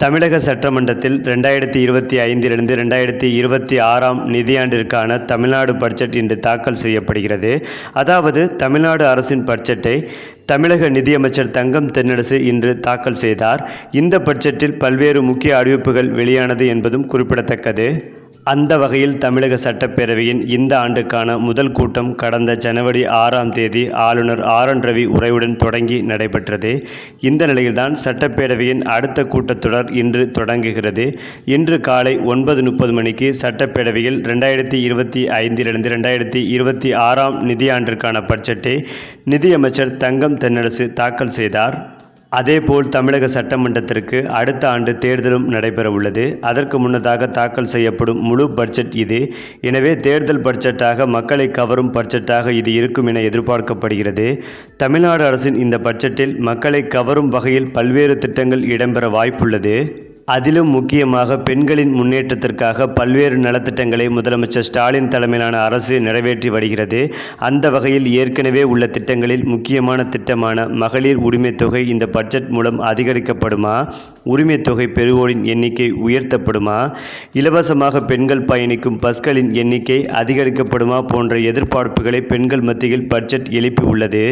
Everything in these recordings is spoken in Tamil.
தமிழக சட்டமன்றத்தில் 2025 2026 நிதியாண்டிற்கான தமிழ்நாடு பட்ஜெட் இன்று தாக்கல் செய்யப்படுகிறது. அதாவது தமிழ்நாடு அரசின் பட்ஜெட்டை தமிழக நிதியமைச்சர் தங்கம் தென்னரசு இன்று தாக்கல் செய்தார். இந்த பட்ஜெட்டில் பல்வேறு முக்கிய அறிவிப்புகள் வெளியானது என்பதும் குறிப்பிடத்தக்கது. அந்த வகையில் தமிழக சட்டப்பேரவையின் இந்த ஆண்டுக்கான முதல் கூட்டம் கடந்த ஜனவரி 6 ஆளுநர் ஆர்.என். ரவி உரையுடன் தொடங்கி நடைபெற்றது. இந்த நிலையில்தான் சட்டப்பேரவையின் அடுத்த கூட்டத்தொடர் இன்று தொடங்குகிறது. இன்று காலை 9:30 மணிக்கு சட்டப்பேரவையில் 2025 2026 நிதியாண்டிற்கான பட்ஜெட்டை நிதியமைச்சர் தங்கம் தென்னரசு தாக்கல் செய்தார். அதேபோல் தமிழக சட்டமன்றத்திற்கு அடுத்த ஆண்டு தேர்தலும் நடைபெறவுள்ளது. அதற்கு முன்னதாக தாக்கல் செய்யப்படும் முழு பட்ஜெட் இது. எனவே தேர்தல் பட்ஜெட்டாக மக்களை கவரும் பட்ஜெட்டாக இது இருக்கும் என எதிர்பார்க்கப்படுகிறது. தமிழ்நாடு அரசின் இந்த பட்ஜெட்டில் மக்களை கவரும் வகையில் பல்வேறு திட்டங்கள் இடம்பெற வாய்ப்புள்ளது. அதிலும் முக்கியமாக பெண்களின் முன்னேற்றத்திற்காக பல்வேறு நலத்திட்டங்களை முதலமைச்சர் ஸ்டாலின் தலைமையிலான அரசு நிறைவேற்றி வருகிறது. அந்த வகையில் ஏற்கனவே உள்ள திட்டங்களில் முக்கியமான திட்டமான மகளிர் உரிமைத் தொகை இந்த பட்ஜெட் மூலம் அதிகரிக்கப்படுமா? உரிமைத் தொகை பெறுவோரின் எண்ணிக்கை உயர்த்தப்படுமா? இலவசமாக பெண்கள் பயணிக்கும் பஸ்களின் எண்ணிக்கை அதிகரிக்கப்படுமா? போன்ற எதிர்பார்ப்புகளை பெண்கள் மத்தியில் பட்ஜெட் எழுப்பியுள்ளது.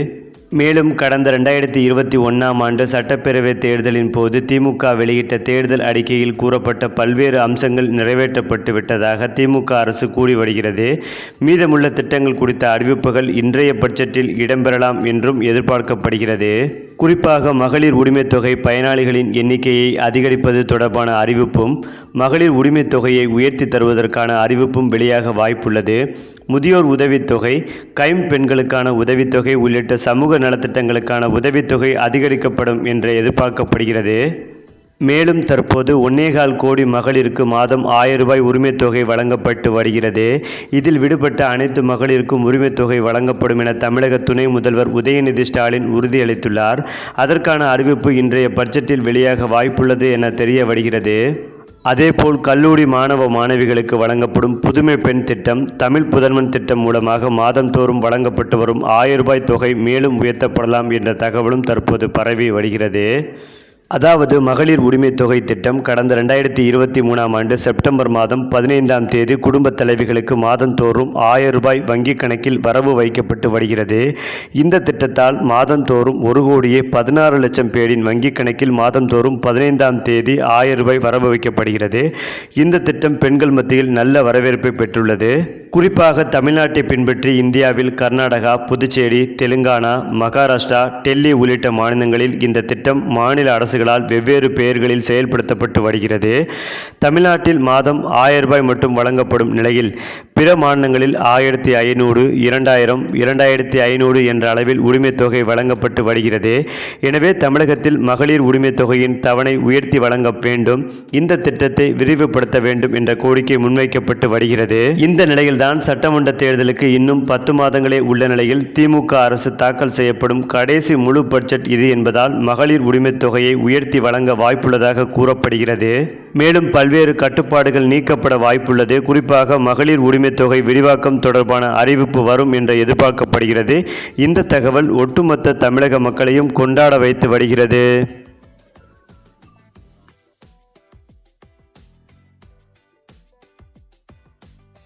மேலும் கடந்த 2021 சட்டப்பேரவை தேர்தலின் போது திமுக வெளியிட்ட தேர்தல் அறிக்கையில் கூறப்பட்ட பல்வேறு அம்சங்கள் நிறைவேற்றப்பட்டு விட்டதாக திமுக அரசு கூறி வருகிறது. மீதமுள்ள திட்டங்கள் குறித்த அறிவிப்புகள் இன்றைய பட்ஜெட்டில் இடம்பெறலாம் என்றும் எதிர்பார்க்கப்படுகிறது. குறிப்பாக மகளிர் உரிமைத் தொகை பயனாளிகளின் எண்ணிக்கையை அதிகரிப்பது தொடர்பான அறிவிப்பும் மகளிர் உரிமைத் தொகையை உயர்த்தி தருவதற்கான அறிவிப்பும் வெளியாக வாய்ப்புள்ளது. முதியோர் உதவித்தொகை, கைம்பெண்களுக்கான உதவித்தொகை உள்ளிட்ட சமூக நலத்திட்டங்களுக்கான உதவித்தொகை அதிகரிக்கப்படும் என்று எதிர்பார்க்கப்படுகிறது. மேலும் தற்போது 1.25 கோடி மகளிருக்கு மாதம் 1000 ரூபாய் உரிமைத் தொகை வழங்கப்பட்டு வருகிறது. இதில் விடுபட்ட அனைத்து மகளிருக்கும் உரிமைத் தொகை வழங்கப்படும் என தமிழக துணை முதல்வர் உதயநிதி ஸ்டாலின் உறுதியளித்துள்ளார். அதற்கான அறிவிப்பு இன்றைய பட்ஜெட்டில் வெளியாக வாய்ப்புள்ளது என தெரிய வருகிறது. அதேபோல் கல்லூரி மாணவ மாணவிகளுக்கு வழங்கப்படும் புதுமை பெண் திட்டம், தமிழ் புதல்வன் திட்டம் மூலமாக மாதந்தோறும் வழங்கப்பட்டு வரும் 1000 ரூபாய் தொகை மேலும் உயர்த்தப்படலாம் என்ற தகவலும் தற்போது பரவி வருகிறது. அதாவது மகளிர் உரிமைத் தொகை திட்டம் கடந்த 2023 செப்டம்பர் மாதம் 15 குடும்ப தலைவிகளுக்கு மாதந்தோறும் 1000 ரூபாய் வங்கிக் கணக்கில் வரவு வைக்கப்பட்டு வருகிறது. இந்த திட்டத்தால் மாதந்தோறும் 1,16 லட்சம் பேரின் வங்கிக் கணக்கில் மாதந்தோறும் 15 1000 ரூபாய் வரவு வைக்கப்படுகிறது. இந்த திட்டம் பெண்கள் மத்தியில் நல்ல வரவேற்பை பெற்றுள்ளது. குறிப்பாக தமிழ்நாட்டை பின்பற்றி இந்தியாவில் கர்நாடகா, புதுச்சேரி, தெலுங்கானா, மகாராஷ்டிரா, டெல்லி உள்ளிட்ட மாநிலங்களில் இந்த திட்டம் மாநில அரசுகளால் வெவ்வேறு பெயர்களில் செயல்படுத்தப்பட்டு வருகிறது. தமிழ்நாட்டில் மாதம் 1000 ரூபாய் மட்டும் வழங்கப்படும் நிலையில் பிற மாநிலங்களில் 1500, 2000, 2500 என்ற அளவில் உரிமைத் தொகை வழங்கப்பட்டு வருகிறது. எனவே தமிழகத்தில் மகளிர் உரிமைத் தொகையின் தவணை உயர்த்தி வழங்க வேண்டும், இந்த திட்டத்தை விரிவுபடுத்த வேண்டும் என்ற கோரிக்கை முன்வைக்கப்பட்டு வருகிறது. இந்த நிலையில் தான் சட்டமன்ற தேர்தலுக்கு இன்னும் 10 மாதங்களே உள்ள நிலையில் திமுக அரசு தாக்கல் செய்யப்படும் கடைசி முழு பட்ஜெட் இது என்பதால் மகளிர் உரிமைத் தொகையை உயர்த்தி வழங்க வாய்ப்புள்ளதாக கூறப்படுகிறது. மேலும் பல்வேறு கட்டுப்பாடுகள் நீக்கப்பட வாய்ப்புள்ளது. குறிப்பாக மகளிர் உரிமைத் தொகை விரிவாக்கம் தொடர்பான அறிவிப்பு வரும் என்று எதிர்பார்க்கப்படுகிறது. இந்த தகவல் ஒட்டுமொத்த தமிழக மக்களையும் கொண்டாட வைத்து வருகிறது.